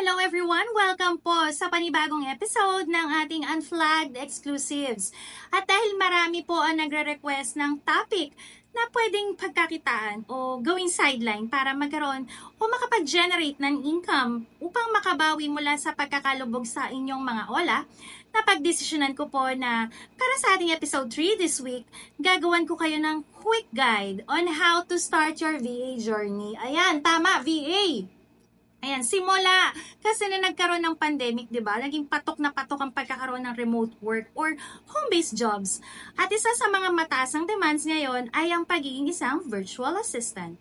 Hello everyone! Welcome po sa panibagong episode ng ating Unflagged Exclusives. At dahil marami po ang nagre-request ng topic na pwedeng pagkakitaan o gawing sideline para magkaroon o makapag-generate ng income upang makabawi mula sa pagkakalubog sa inyong mga ola, napagdesisyonan ko po na para sa ating episode 3 this week, gagawan ko kayo ng quick guide on how to start your VA journey. Ayan, tama, VA! Ayan, simula kasi na nagkaroon ng pandemic, di ba? Naging patok na patok ang pagkakaroon ng remote work or home-based jobs. At isa sa mga mataasang demands ngayon ay ang pagiging isang virtual assistant.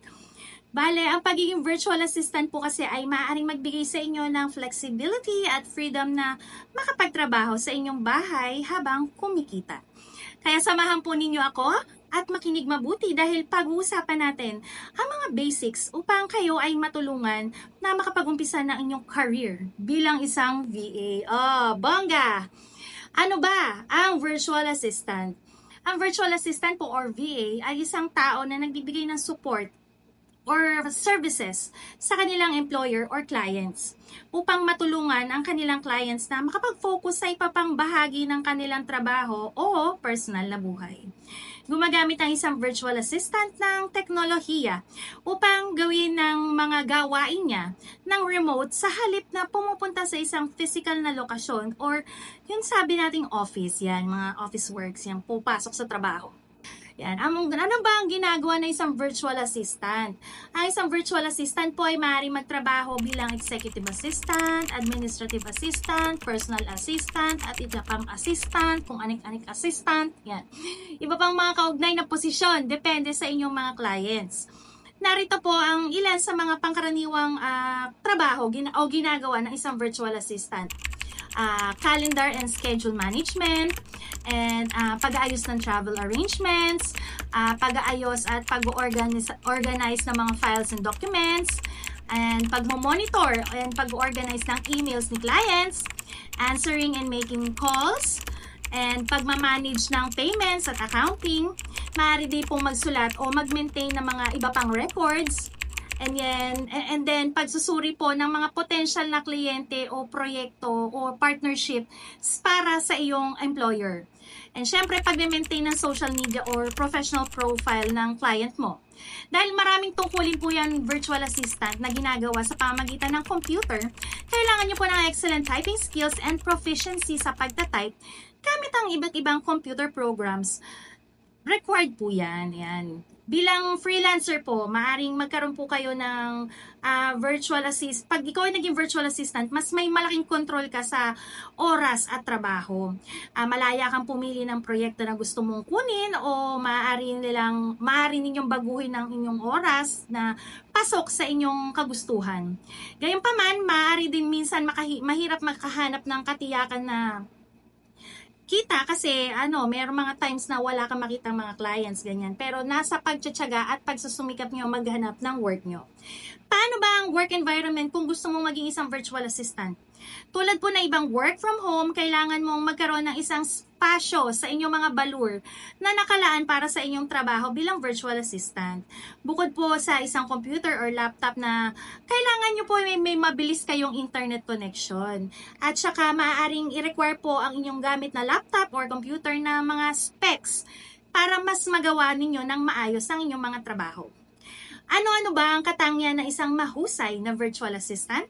Bale, ang pagiging virtual assistant po kasi ay maaaring magbigay sa inyo ng flexibility at freedom na makapagtrabaho sa inyong bahay habang kumikita. Kaya samahan po ninyo ako at makinig mabuti dahil pag-uusapan natin ang mga basics upang kayo ay matulungan na makapag-umpisa ng inyong career bilang isang VA. Oh, bongga! Ano ba ang virtual assistant? Ang virtual assistant po or VA ay isang tao na nagbibigay ng support or services sa kanilang employer or clients upang matulungan ang kanilang clients na makapag-focus sa ipapang bahagi ng kanilang trabaho o personal na buhay. Gumagamit ang isang virtual assistant ng teknolohiya upang gawin ng mga gawain niya ng remote sa halip na pumupunta sa isang physical na lokasyon or yung sabi nating office, yan, mga office works, yan, pupasok sa trabaho. Yan. Ano ba ang ginagawa ng isang virtual assistant? Ang isang virtual assistant po ay maaaring magtrabaho bilang executive assistant, administrative assistant, personal assistant, at iba pang assistant, kung anik-anik assistant. Yan. Iba pang mga kaugnay na posisyon, depende sa inyong mga clients. Narito po ang ilan sa mga pangkaraniwang trabaho o ginagawa ng isang virtual assistant. Calendar and schedule management, and pag-aayos ng travel arrangements, pag-aayos at pag-organize ng mga files and documents, and pag-monitor and pag-organize ng emails ni clients, answering and making calls, and pagmamanage ng payments at accounting. Maaari din pong magsulat o mag-maintain ng mga iba pang records. And then pagsusuri po ng mga potential na kliyente o proyekto o partnership para sa iyong employer. And syempre, pag-maintain ng social media or professional profile ng client mo. Dahil maraming tungkulin po yan virtual assistant na ginagawa sa pamamagitan ng computer, kailangan nyo po ng excellent typing skills and proficiency sa pagtatype gamit ang iba't ibang computer programs. Required po yan. Yan. Bilang freelancer po, maaring magkaroon po kayo ng virtual assist. Pag ikaw ay naging virtual assistant, mas may malaking control ka sa oras at trabaho. Malaya kang pumili ng proyekto na gusto mong kunin o maaari ninyong baguhin ang inyong oras na pasok sa inyong kagustuhan. Gayunpaman, maaari din minsan mahirap makahanap ng katiyakan na kita kasi mayroong mga times na wala kang makitang mga clients, ganyan. Pero nasa pagtsatsaga at pagsusumikap nyo maghanap ng work nyo. Paano ba ang work environment kung gusto mong maging isang virtual assistant? Tulad po na ibang work from home, kailangan mong magkaroon ng isang spasyo sa inyong mga balur na nakalaan para sa inyong trabaho bilang virtual assistant. Bukod po sa isang computer or laptop na kailangan nyo po may mabilis kayong internet connection. At saka maaaring i-require po ang inyong gamit na laptop or computer na mga specs para mas magawa ninyo ng maayos ang inyong mga trabaho. Ano-ano ba ang katangian ng isang mahusay na virtual assistant?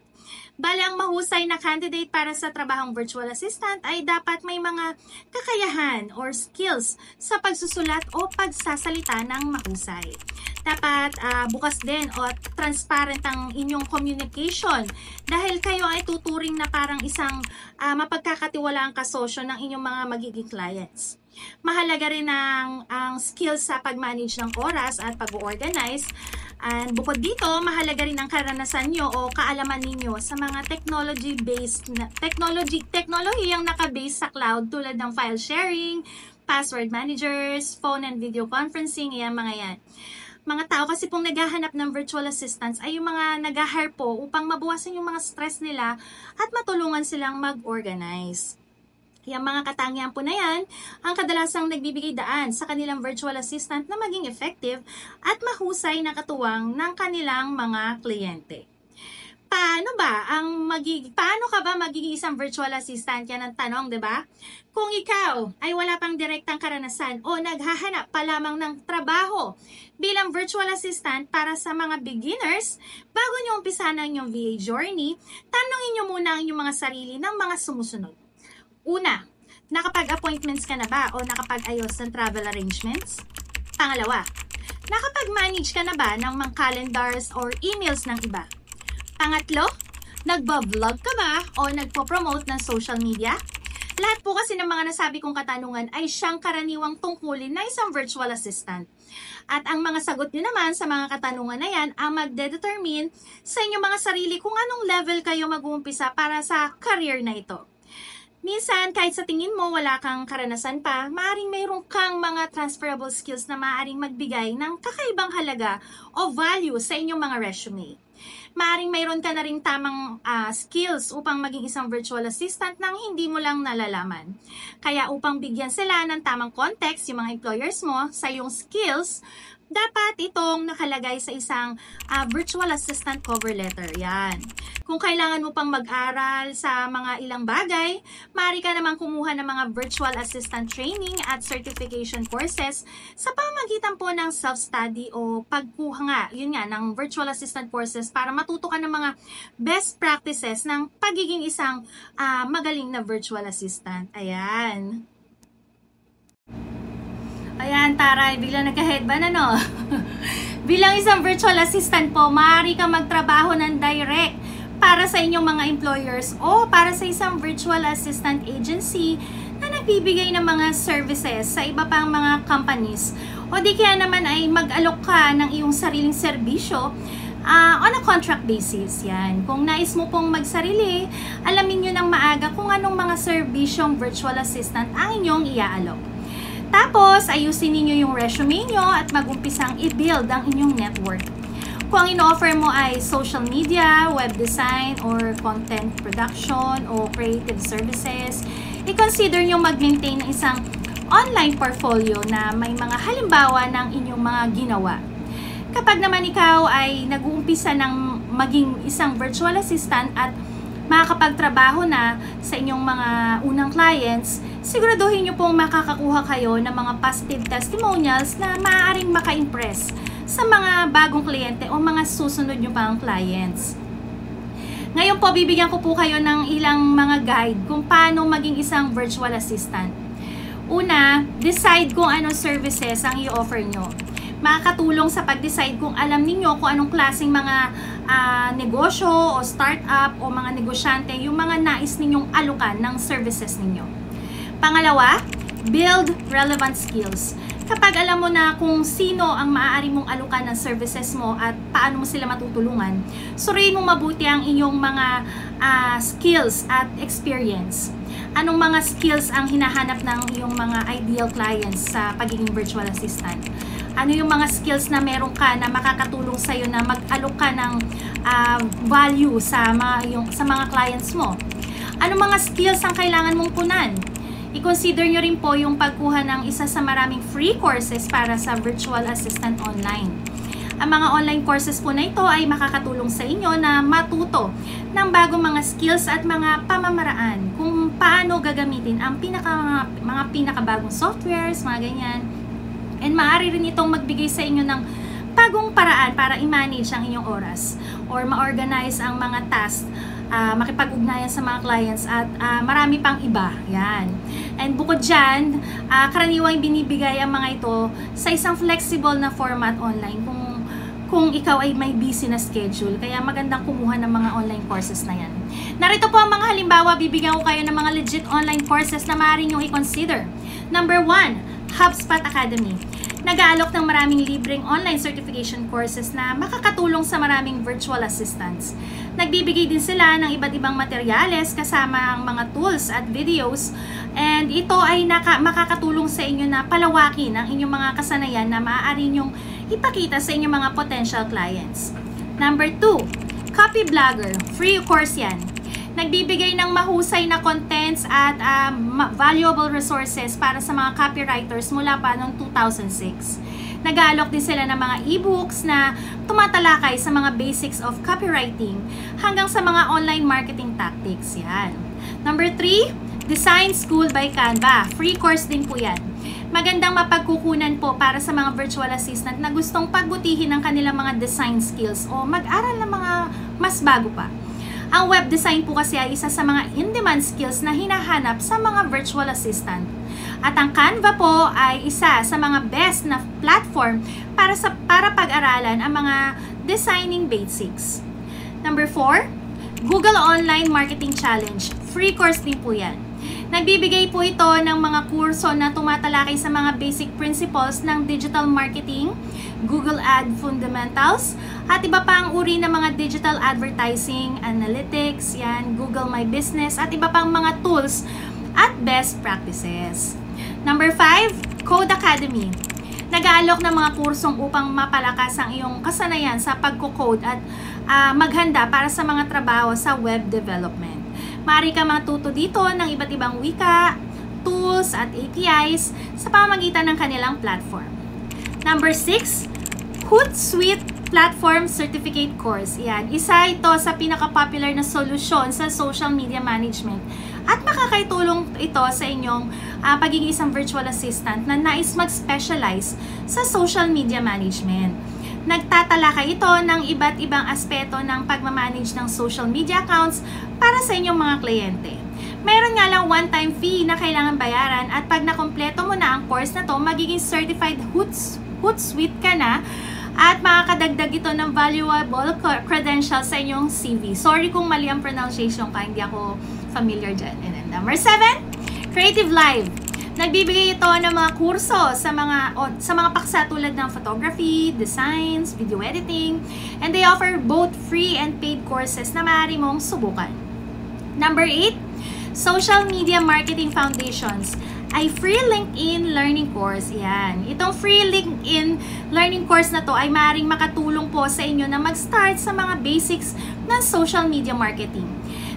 Bale, ang mahusay na candidate para sa trabahong virtual assistant ay dapat may mga kakayahan or skills sa pagsusulat o pagsasalita ng mahusay. Dapat bukas din o transparent ang inyong communication dahil kayo ay tuturing na parang isang mapagkakatiwalaang kasosyo ng inyong mga magiging clients. Mahalaga rin ang skills sa pag-manage ng oras at pag-organize. And bukod dito, mahalaga rin ang karanasan nyo o kaalaman ninyo sa mga teknolohiyang naka-base sa cloud tulad ng file sharing, password managers, phone and video conferencing, mga yan. Mga tao kasi pong naghahanap ng virtual assistants ay yung mga nag-hire po upang mabawasan yung mga stress nila at matulungan silang mag-organize. Yung mga katangian po na yan, ang kadalasang nagbibigay daan sa kanilang virtual assistant na maging effective at mahusay na katuwang ng kanilang mga kliyente. Paano ka ba magiging isang virtual assistant? Yan ang tanong, 'di ba? Kung ikaw ay wala pang direktang karanasan o naghahanap pa lamang ng trabaho bilang virtual assistant para sa mga beginners, bago nyo umpisahan ang inyong VA journey, tanungin nyo muna ang inyong mga sarili ng mga sumusunod. Una, nakapag-appointments ka na ba o nakapag-ayos ng travel arrangements? Pangalawa, nakapag-manage ka na ba ng mga calendars or emails ng iba? Pangatlo, nagba-vlog ka ba o nagpo-promote ng social media? Lahat po kasi ng mga nasabi kong katanungan ay siyang karaniwang tungkulin na isang virtual assistant. At ang mga sagot nyo naman sa mga katanungan na yan ang magde-determine sa inyong mga sarili kung anong level kayo mag-uumpisa para sa career na ito. Minsan, kahit sa tingin mo wala kang karanasan pa, maaaring mayroon kang mga transferable skills na maaaring magbigay ng kakaibang halaga o value sa inyong mga resume. Maaaring mayroon ka na rin tamang skills upang maging isang virtual assistant nang hindi mo lang nalalaman. Kaya upang bigyan sila ng tamang context, yung mga employers mo, sa iyong skills, dapat itong nakalagay sa isang virtual assistant cover letter. Yan. Kung kailangan mo pang mag-aral sa mga ilang bagay, maaari ka namang kumuha ng mga virtual assistant training at certification courses sa pamamagitan po ng self-study o pagkuha ng virtual assistant courses para matuto ka ng mga best practices ng pagiging isang magaling na virtual assistant. Ayan. Ayan, taray, biglang nagka-headband, ano? Bilang isang virtual assistant po, maaari kang magtrabaho ng direct para sa inyong mga employers o para sa isang virtual assistant agency na nagbibigay ng mga services sa iba pang mga companies. O di kaya naman ay mag-alok ka ng iyong sariling serbisyo on a contract basis. Yan. Kung nais mo pong magsarili, alamin nyo ng maaga kung anong mga serbisyong virtual assistant ang inyong iaalok. Tapos, ayusin niyo yung resume nyo at mag-umpisang i-build ang inyong network. Kung ang ino-offer mo ay social media, web design, or content production, o creative services, i-consider nyo mag-maintain ng isang online portfolio na may mga halimbawa ng inyong mga ginawa. Kapag naman ikaw ay nag-uumpisa ng maging isang virtual assistant at makakapagtrabaho na sa inyong mga unang clients, siguraduhin nyo pong makakakuha kayo ng mga positive testimonials na maaaring maka-impress sa mga bagong kliyente o mga susunod nyo pang clients. Ngayon po, bibigyan ko po kayo ng ilang mga guide kung paano maging isang virtual assistant. Una, decide kung anong services ang i-offer nyo. Makakatulong sa pag-decide kung alam ninyo kung anong klaseng mga negosyo o startup o mga negosyante yung mga nais ninyong alukan ng services ninyo. Pangalawa, build relevant skills. Kapag alam mo na kung sino ang maaari mong alukan ng services mo at paano mo sila matutulungan, suriin mo mabuti ang inyong mga skills at experience. Anong mga skills ang hinahanap ng iyong mga ideal clients sa pagiging virtual assistant? Ano yung mga skills na meron ka na makakatulong sa'yo na mag-alok ka ng value sa mga clients mo? Ano mga skills ang kailangan mong punan? I-consider nyo rin po yung pagkuha ng isa sa maraming free courses para sa virtual assistant online. Ang mga online courses po na ito ay makakatulong sa inyo na matuto ng bagong mga skills at mga pamamaraan kung paano gagamitin ang mga pinakabagong softwares, mga ganyan. And maaari rin itong magbigay sa inyo ng bagong paraan para i-manage ang inyong oras or ma-organize ang mga tasks, makipag-ugnayan sa mga clients at marami pang iba. Yan. And bukod dyan, karaniwang binibigay ang mga ito sa isang flexible na format online. kung ikaw ay may busy na schedule. Kaya magandang kumuha ng mga online courses na yan. Narito po ang mga halimbawa, bibigyan ko kayo ng mga legit online courses na maaari nyo i-consider. Number 1, HubSpot Academy. Nag-aalok ng maraming libreng online certification courses na makakatulong sa maraming virtual assistants. Nagbibigay din sila ng iba't ibang materyales kasama ang mga tools at videos, and ito ay makakatulong sa inyo na palawakin ang inyong mga kasanayan na maaari nyong ipakita sa inyong mga potential clients. Number 2, Copy Blogger. Free course yan. Nagbibigay ng mahusay na contents at valuable resources para sa mga copywriters mula pa noong 2006. Nag-aalok din sila ng mga e-books na tumatalakay sa mga basics of copywriting hanggang sa mga online marketing tactics. Yan. Number 3, Design School by Canva. Free course din po yan. Magandang mapagkukunan po para sa mga virtual assistant na gustong pagbutihin ang kanilang mga design skills o mag-aral ng mga mas bago pa. Ang web design po kasi ay isa sa mga in-demand skills na hinahanap sa mga virtual assistant. At ang Canva po ay isa sa mga best na platform para pag-aralan ang mga designing basics. Number 4, Google Online Marketing Challenge. Free course din po yan. Nagbibigay po ito ng mga kurso na tumatalakay sa mga basic principles ng digital marketing, Google Ad Fundamentals, at iba pa ang uri ng mga digital advertising, analytics, yan, Google My Business, at iba pang mga tools at best practices. Number 5, Code Academy. Nag-aalok ng mga kursong upang mapalakas ang iyong kasanayan sa pagko-code at maghanda para sa mga trabaho sa web development. Maaari ka matuto dito ng iba't ibang wika, tools at APIs sa pamamagitan ng kanilang platform. Number 6, Hootsuite Platform Certificate Course. Yan, isa ito sa pinaka-popular na solusyon sa social media management at makakaitulong ito sa inyong pagiging isang virtual assistant na nais mag-specialize sa social media management. Nagtatalakay ito ng iba't ibang aspeto ng pagmamanage ng social media accounts para sa inyong mga kliyente. Meron nga lang one-time fee na kailangan bayaran at pag nakompleto mo na ang course na to, magiging certified Hootsuite ka na at makakadagdag ito ng valuable credentials sa inyong CV. Sorry kung mali ang pronunciation ka, hindi ako familiar dyan. And then number 7, Creative Live. Nagbibigay ito ng mga kurso sa mga paksa tulad ng photography, designs, video editing, and they offer both free and paid courses na maaari mong subukan. Number 8, Social Media Marketing Foundations ay free LinkedIn learning course. Yan. Itong free LinkedIn learning course na to ay maaaring makatulong po sa inyo na mag-start sa mga basics ng social media marketing.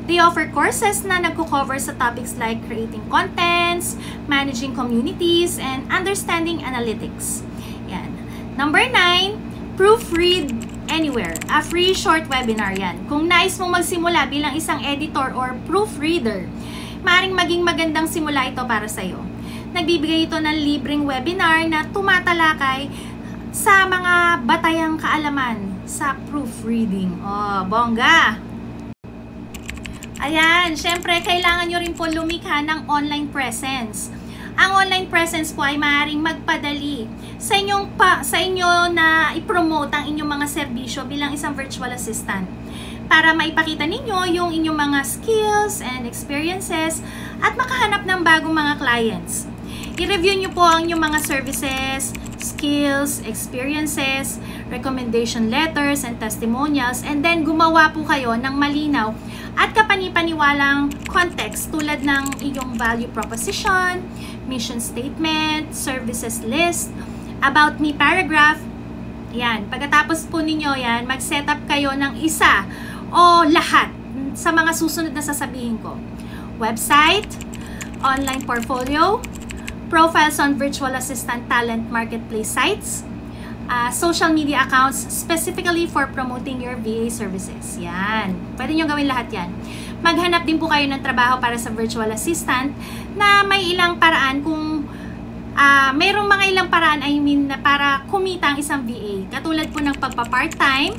They offer courses na nagko-cover sa topics like creating contents, managing communities, and understanding analytics. Yan. Number 9, Proofread Anywhere. A free short webinar yan. Kung nais mong magsimula bilang isang editor or proofreader, maaaring maging magandang simula ito para sa iyo. Nagbibigay ito ng libreng webinar na tumatalakay sa mga batayang kaalaman sa proofreading. Oh, bongga! Ayan, syempre, kailangan nyo rin po lumikha ng online presence. Ang online presence po ay maaaring magpadali sa inyo na i-promote ang inyong mga serbisyo bilang isang virtual assistant para maipakita ninyo yung inyong mga skills and experiences at makahanap ng bagong mga clients. I-review nyo po ang inyong mga services, skills, experiences, recommendation letters, and testimonials, and then gumawa po kayo ng malinaw at kapani-paniwalang context tulad ng iyong value proposition, mission statement, services list, about me paragraph. Yan. Pagkatapos po ninyo yan, mag-set up kayo ng isa o lahat sa mga susunod na sasabihin ko. Website, online portfolio, profiles on virtual assistant talent marketplace sites, social media accounts specifically for promoting your VA services. Yan. Pwede nyo gawin lahat yan. Maghanap din po kayo ng trabaho para sa virtual assistant na may ilang paraan kung mayroong mga ilang paraan na para kumita ang isang VA. Katulad po ng pagpa-part-time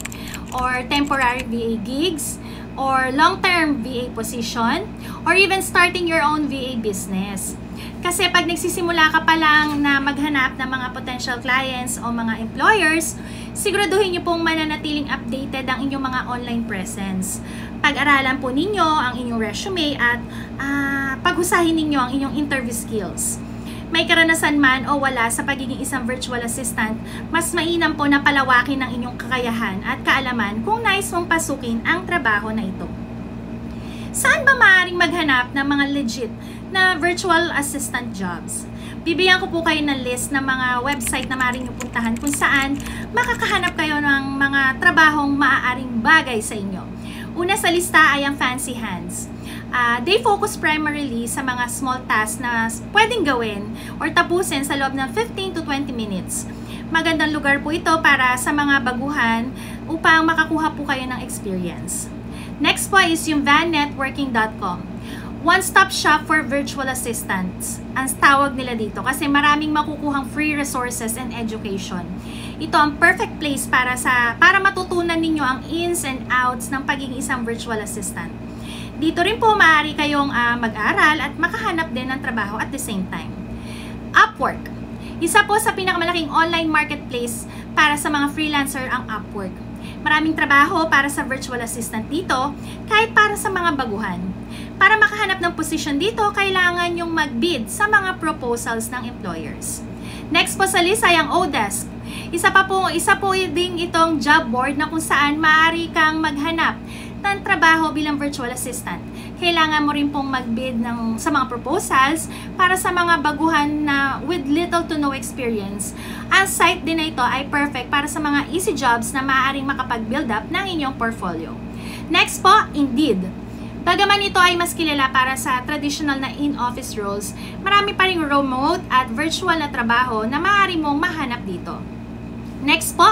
or temporary VA gigs or long-term VA position or even starting your own VA business. Kasi pag nagsisimula ka pa lang na maghanap ng mga potential clients o mga employers, siguraduhin nyo pong mananatiling updated ang inyong mga online presence. Pag-aralan po ninyo ang inyong resume at paghusahin ninyo ang inyong interview skills. May karanasan man o wala sa pagiging isang virtual assistant, mas mainam po na palawakin ang inyong kakayahan at kaalaman kung nais mong pasukin ang trabaho na ito. Saan ba maaaring maghanap ng mga legit na virtual assistant jobs? Bibigyan ko po kayo ng list ng mga website na maaaring nyo puntahan kung saan makakahanap kayo ng mga trabahong maaaring bagay sa inyo. Una sa lista ay ang Fancy Hands. They focus primarily sa mga small tasks na pwedeng gawin or tapusin sa loob ng 15 to 20 minutes. Magandang lugar po ito para sa mga baguhan upang makakuha po kayo ng experience. Next po is yung vannetworking.com. One-stop shop for virtual assistants. Ang tawag nila dito kasi maraming makukuhang free resources and education. Ito ang perfect place para matutunan ninyo ang ins and outs ng pagiging isang virtual assistant. Dito rin po maaari kayong mag-aral at makahanap din ng trabaho at the same time. Upwork. Isa po sa pinakamalaking online marketplace para sa mga freelancer ang Upwork. Maraming trabaho para sa virtual assistant dito, kahit para sa mga baguhan. Para makahanap ng position dito, kailangan yung mag-bid sa mga proposals ng employers. Next po sa list ay ang Odesk. Isa po ding itong job board na kung saan maaari kang maghanap ng trabaho bilang virtual assistant. Kailangan mo rin pong mag-bid sa mga proposals para sa mga baguhan na with little to no experience. Ang site din na ito ay perfect para sa mga easy jobs na maaaring makapag-build up ng inyong portfolio. Next po, Indeed. Bagaman ito ay mas kilala para sa traditional na in-office roles, marami pa ring remote at virtual na trabaho na maaari mong mahanap dito. Next po,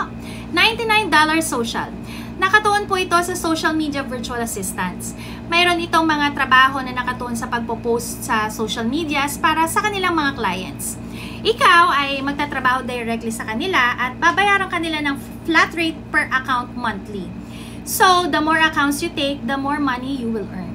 $99 Social. Nakatuon po ito sa social media virtual assistants. Mayroon itong mga trabaho na nakatuon sa pagpo-post sa social medias para sa kanilang mga clients. Ikaw ay magtatrabaho directly sa kanila at babayaran kanila ng flat rate per account monthly. So, the more accounts you take, the more money you will earn.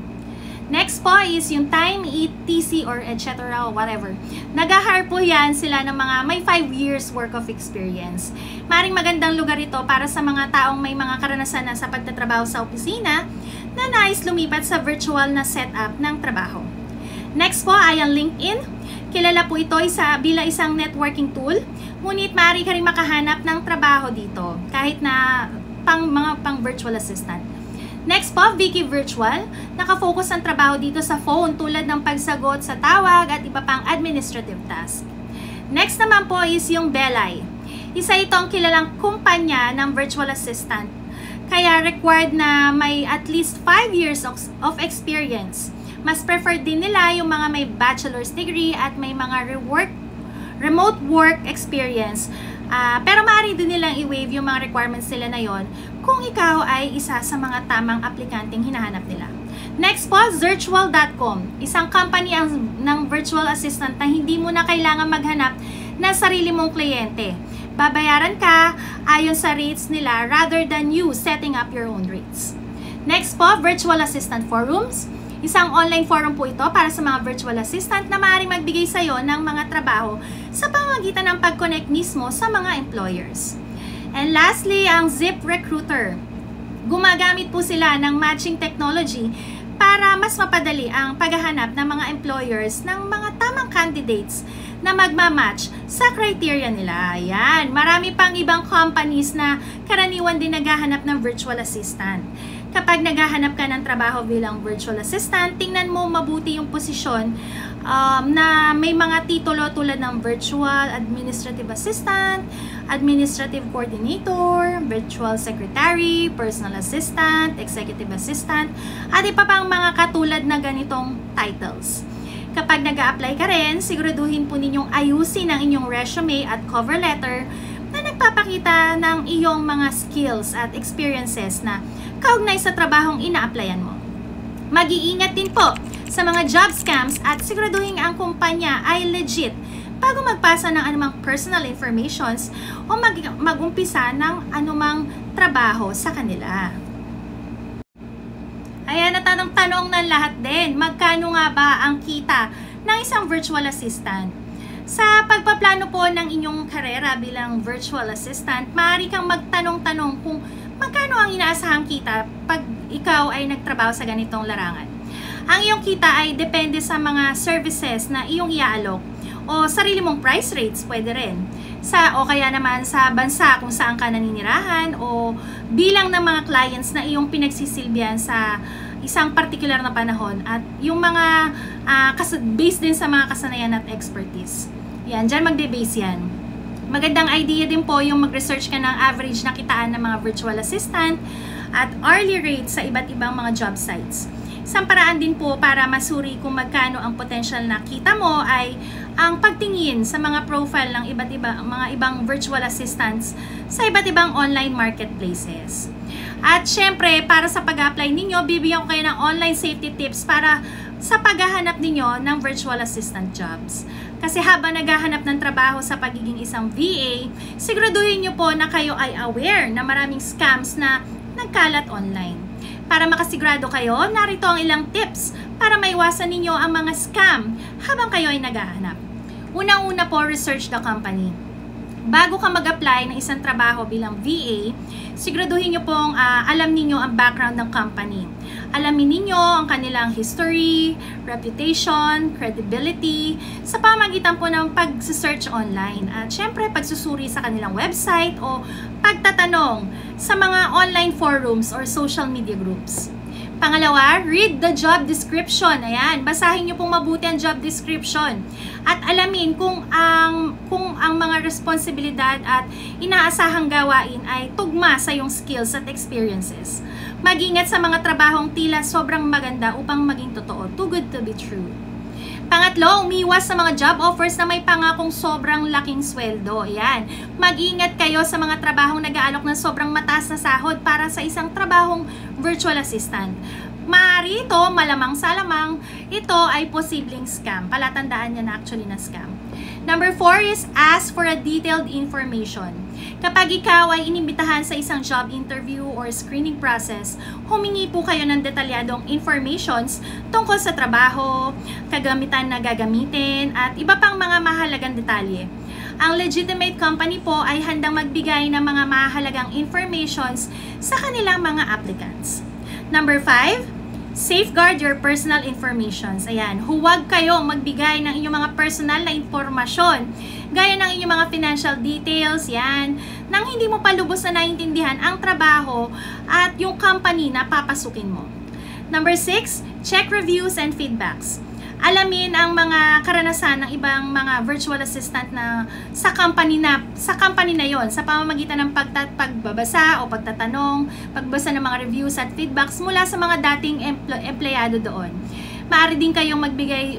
Next po is yung Time, ETC, or etc. or whatever. Nag-hire po yan sila ng mga may 5 years work of experience. Maring magandang lugar ito para sa mga taong may mga karanasan na sa pagtatrabaho sa opisina na nais lumipat sa virtual na setup ng trabaho. Next po ay ang LinkedIn. Kilala po ito bilang isang networking tool, ngunit maaari ka rin makahanap ng trabaho dito kahit na pang virtual assistant. Next po, Viki Virtual. Nakafocus ang trabaho dito sa phone tulad ng pagsagot sa tawag at iba pang administrative task. Next naman po is yung Belay. Isa itong kilalang kumpanya ng virtual assistant. Kaya required na may at least 5 years of experience. Mas preferred din nila yung mga may bachelor's degree at may mga remote work experience. Pero maaari din nilang i-waive yung mga requirements nila na yon kung ikaw ay isa sa mga tamang aplikanteng hinahanap nila. Next po, Zirtual.com. Isang company ng virtual assistant na hindi mo na kailangan maghanap ng sarili mong kliyente. Babayaran ka ayon sa rates nila rather than you setting up your own rates. Next po, Virtual Assistant Forums. Isang online forum po ito para sa mga virtual assistant na maaaring magbigay sa iyo ng mga trabaho sa pamamagitan ng pag-connect mismo sa mga employers. And lastly, ang ZipRecruiter. Gumagamit po sila ng matching technology para mas mapadali ang paghahanap ng mga employers ng mga tamang candidates na magmamatch sa criteria nila. Ayan, marami pang ibang companies na karaniwan din naghahanap ng virtual assistant. Kapag naghahanap ka ng trabaho bilang virtual assistant, tingnan mo mabuti yung posisyon na may mga titulo tulad ng Virtual Administrative Assistant, Administrative Coordinator, Virtual Secretary, Personal Assistant, Executive Assistant, at iba pang mga katulad na ganitong titles. Kapag nag-a-apply ka rin, siguraduhin po ninyong ayusin ang inyong resume at cover letter na nagpapakita ng iyong mga skills at experiences na kaugnay sa trabahong ina-applyan mo. Mag-iingat din po sa mga job scams at siguraduhin ang kumpanya ay legit bago magpasa ng anumang personal informations o mag-umpisa ng anumang trabaho sa kanila. Ayan, natanong-tanong ng lahat din, magkano nga ba ang kita ng isang virtual assistant. Sa pagpaplano po ng inyong karera bilang virtual assistant, maaari kang magtanong-tanong kung magkano ang inaasahang kita pag ikaw ay nagtrabaho sa ganitong larangan. Ang iyong kita ay depende sa mga services na iyong iaalok o sarili mong price rates, pwede rin. O kaya naman sa bansa kung saan ka naninirahan o bilang ng mga clients na iyong pinagsisilbihan sa isang particular na panahon at yung mga based din sa mga kasanayan at expertise. Yan, dyan magbe-base yan. Magandang idea din po yung mag-research ka ng average na kitaan ng mga virtual assistant at hourly rates sa iba't ibang mga job sites. Isang paraan din po para masuri kung magkano ang potential na kita mo ay ang pagtingin sa mga profile ng mga ibang virtual assistants sa iba't ibang online marketplaces. At syempre, para sa pag-apply ninyo, bibigyan ko kayo ng online safety tips para sa paghahanap ninyo ng virtual assistant jobs. Kasi habang naghahanap ng trabaho sa pagiging isang VA, siguraduhin nyo po na kayo ay aware na maraming scams na nagkalat online. Para makasigurado kayo, narito ang ilang tips para maiwasan ninyo ang mga scam habang kayo ay naghahanap. Unang-una po, research the company. Bago ka mag-apply ng isang trabaho bilang VA, siguraduhin nyo pong alam ninyo ang background ng company. Alamin ninyo ang kanilang history, reputation, credibility, sa pamamagitan po ng pag-search online. At syempre, pagsusuri sa kanilang website o pagtatanong sa mga online forums or social media groups. Pangalawa, read the job description. Ayan, basahin nyo pong mabuti ang job description. At alamin kung ang mga responsibilidad at inaasahang gawain ay tugma sa iyong skills at experiences. Mag-ingat sa mga trabahong tila sobrang maganda upang maging totoo. Too good to be true. Pangatlo, umiwas sa mga job offers na may pangakong sobrang laking sweldo. Ayan, mag-ingat kayo sa mga trabahong nag-aalok ng sobrang mataas na sahod para sa isang trabahong virtual assistant. Maaari ito, malamang sa lamang, ito ay posibleng scam. Palatandaan niya na actually na scam. Number 4 is ask for a detailed information. Kapag ikaw ay inimbitahan sa isang job interview or screening process, humingi po kayo ng detalyadong informations tungkol sa trabaho, kagamitan na gagamitin, at iba pang mga mahalagang detalye. Ang legitimate company po ay handang magbigay ng mga mahalagang informations sa kanilang mga applicants. Number 5, safeguard your personal informations. Ayan, huwag kayong magbigay ng inyong mga personal na impormasyon, gaya ng inyong mga financial details, yan, nang hindi mo pa lubos na naiintindihan ang trabaho at yung company na papasukin mo. Number 6, check reviews and feedbacks. Alamin ang mga karanasan ng ibang mga virtual assistant na sa company na yon sa pamamagitan ng pagbabasa o pagtatanong, pagbasa ng mga reviews at feedbacks mula sa mga dating empleyado doon. Maaari din kayong magbigay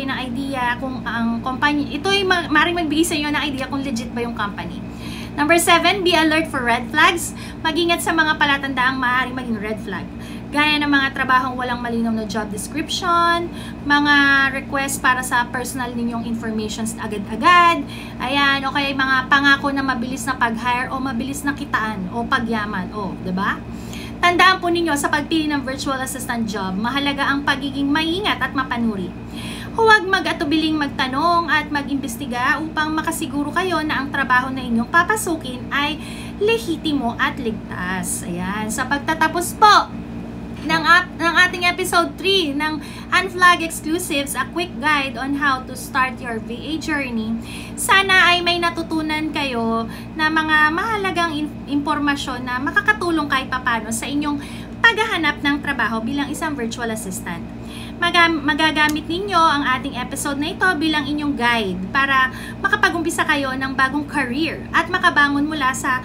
ng idea kung ang company, ito ay maaaring magbigay sa inyo ng idea kung legit ba yung company. Number 7, be alert for red flags. Mag-ingat sa mga palatandaang maaaring maging red flag. Gaya ng mga trabahong walang malinaw na job description, mga request para sa personal ninyong informations agad-agad, ayan, o kaya mga pangako na mabilis na pag-hire o mabilis na kitaan o pagyaman, diba? Tandaan po ninyo sa pagpili ng virtual assistant job, mahalaga ang pagiging maingat at mapanuri. Huwag mag-atubiling magtanong at mag-imbestiga upang makasiguro kayo na ang trabaho na inyong papasukin ay lehitimo at ligtas. Ayan, sa pagtatapos po ng ating episode 3 ng Unflag Exclusives, a quick guide on how to start your VA journey. Sana ay may natutunan kayo na mga mahalagang impormasyon na makakatulong kahit papano sa inyong paghahanap ng trabaho bilang isang virtual assistant. Magagamit ninyo ang ating episode na ito bilang inyong guide para makapag-umpisa kayo ng bagong career at makabangon mula sa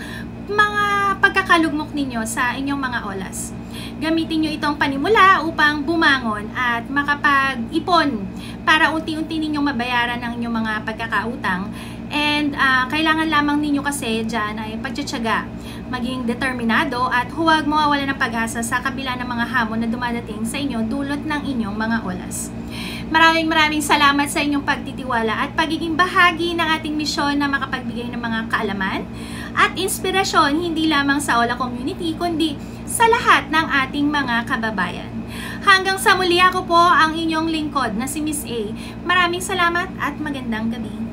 mga pagkakalugmok ninyo sa inyong mga oras. Gamitin nyo itong panimula upang bumangon at makapag-ipon para unti-unti ninyong mabayaran ang inyong mga pagkakautang. And kailangan lamang ninyo kasi dyan ay pagtsatsaga, maging determinado at huwag mawawala ng pag-asa sa kabila ng mga hamon na dumadating sa inyo dulot ng inyong mga oras. Maraming salamat sa inyong pagtitiwala at pagiging bahagi ng ating misyon na makapagbigay ng mga kaalaman at inspirasyon hindi lamang sa OLA community kundi sa lahat ng ating mga kababayan. Hanggang sa muli, ako po ang inyong lingkod na si Miss A. Maraming salamat at magandang gabi.